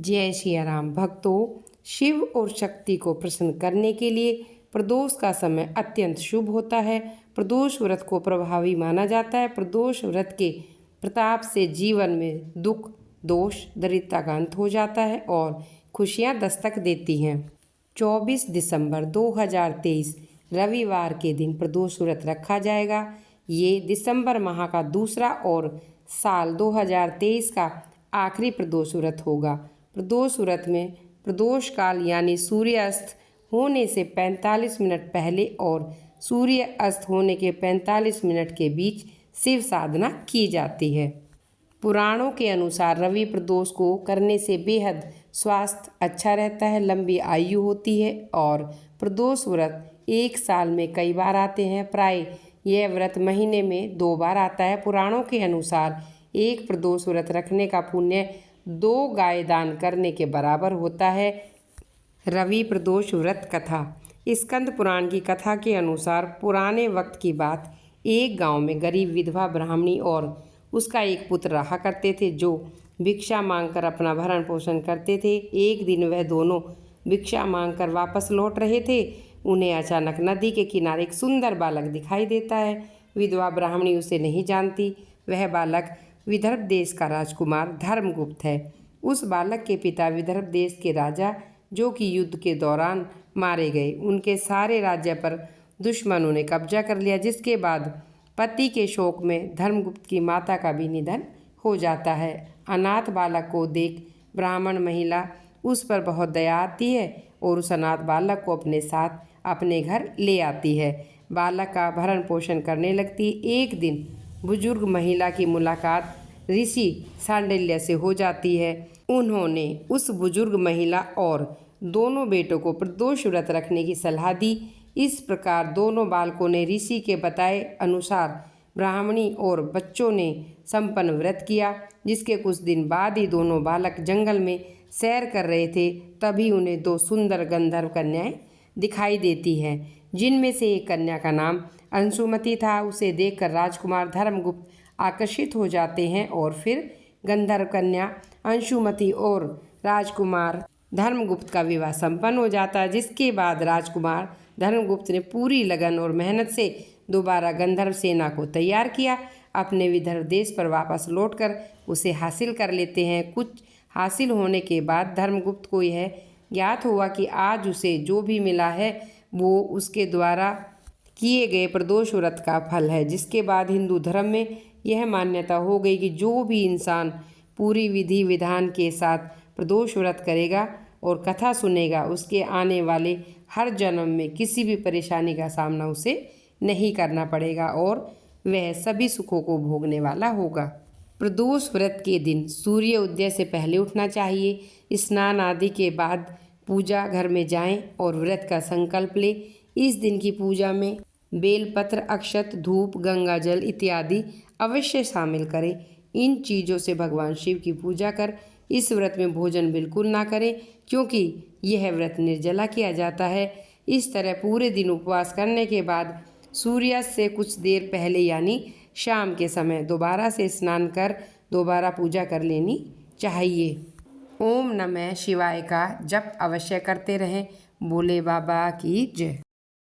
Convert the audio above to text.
जय सिया राम। भक्तों, शिव और शक्ति को प्रसन्न करने के लिए प्रदोष का समय अत्यंत शुभ होता है। प्रदोष व्रत को प्रभावी माना जाता है। प्रदोष व्रत के प्रताप से जीवन में दुख, दोष, दरिद्रता का अंत हो जाता है और खुशियां दस्तक देती हैं। 24 दिसंबर 2023 रविवार के दिन प्रदोष व्रत रखा जाएगा। ये दिसंबर माह का दूसरा और साल 2023 का आखिरी प्रदोष व्रत होगा। प्रदोष व्रत में प्रदोष काल यानी सूर्यास्त होने से 45 मिनट पहले और सूर्य अस्त होने के 45 मिनट के बीच शिव साधना की जाती है। पुराणों के अनुसार रवि प्रदोष को करने से बेहद स्वास्थ्य अच्छा रहता है, लंबी आयु होती है और प्रदोष व्रत एक साल में कई बार आते हैं। प्राय यह व्रत महीने में 2 बार आता है। पुराणों के अनुसार एक प्रदोष व्रत रखने का पुण्य 2 गाय दान करने के बराबर होता है। रवि प्रदोष व्रत कथा। स्कंद पुराण की कथा के अनुसार पुराने वक्त की बात, एक गांव में गरीब विधवा ब्राह्मणी और उसका एक पुत्र रहा करते थे जो भिक्षा मांगकर अपना भरण पोषण करते थे। एक दिन वह दोनों भिक्षा मांगकर वापस लौट रहे थे। उन्हें अचानक नदी के किनारे एक सुंदर बालक दिखाई देता है। विधवा ब्राह्मणी उसे नहीं जानती। वह बालक विदर्भ देश का राजकुमार धर्मगुप्त है। उस बालक के पिता विदर्भ देश के राजा, जो कि युद्ध के दौरान मारे गए, उनके सारे राज्य पर दुश्मनों ने कब्जा कर लिया, जिसके बाद पति के शोक में धर्मगुप्त की माता का भी निधन हो जाता है। अनाथ बालक को देख ब्राह्मण महिला उस पर बहुत दया आती है और उस अनाथ बालक को अपने साथ अपने घर ले आती है। बालक का भरण पोषण करने लगती। एक दिन बुजुर्ग महिला की मुलाकात ऋषि सांडिल्य से हो जाती है। उन्होंने उस बुजुर्ग महिला और दोनों बेटों को प्रदोष व्रत रखने की सलाह दी। इस प्रकार दोनों बालकों ने ऋषि के बताए अनुसार ब्राह्मणी और बच्चों ने संपन्न व्रत किया। जिसके कुछ दिन बाद ही दोनों बालक जंगल में सैर कर रहे थे। तभी उन्हें 2 सुंदर गंधर्व कन्याएं दिखाई देती हैं, जिनमें से एक कन्या का नाम अंशुमति था। उसे देखकर राजकुमार धर्मगुप्त आकर्षित हो जाते हैं और फिर गंधर्व कन्या अंशुमति और राजकुमार धर्मगुप्त का विवाह संपन्न हो जाता है। जिसके बाद राजकुमार धर्मगुप्त ने पूरी लगन और मेहनत से दोबारा गंधर्व सेना को तैयार किया। अपने विदर्भ देश पर वापस लौटकर उसे हासिल कर लेते हैं। कुछ हासिल होने के बाद धर्मगुप्त को यह ज्ञात हुआ कि आज उसे जो भी मिला है वो उसके द्वारा किए गए प्रदोष व्रत का फल है। जिसके बाद हिंदू धर्म में यह मान्यता हो गई कि जो भी इंसान पूरी विधि विधान के साथ प्रदोष व्रत करेगा और कथा सुनेगा, उसके आने वाले हर जन्म में किसी भी परेशानी का सामना उसे नहीं करना पड़ेगा और वह सभी सुखों को भोगने वाला होगा। प्रदोष व्रत के दिन सूर्य उदय से पहले उठना चाहिए। स्नान आदि के बाद पूजा घर में जाएं और व्रत का संकल्प लें। इस दिन की पूजा में बेलपत्र, अक्षत, धूप, गंगा जल इत्यादि अवश्य शामिल करें। इन चीज़ों से भगवान शिव की पूजा कर इस व्रत में भोजन बिल्कुल ना करें, क्योंकि यह व्रत निर्जला किया जाता है। इस तरह पूरे दिन उपवास करने के बाद सूर्यास्त से कुछ देर पहले यानी शाम के समय दोबारा से स्नान कर दोबारा पूजा कर लेनी चाहिए। ओम नमः शिवाय का जप अवश्य करते रहें। भोले बाबा की जय।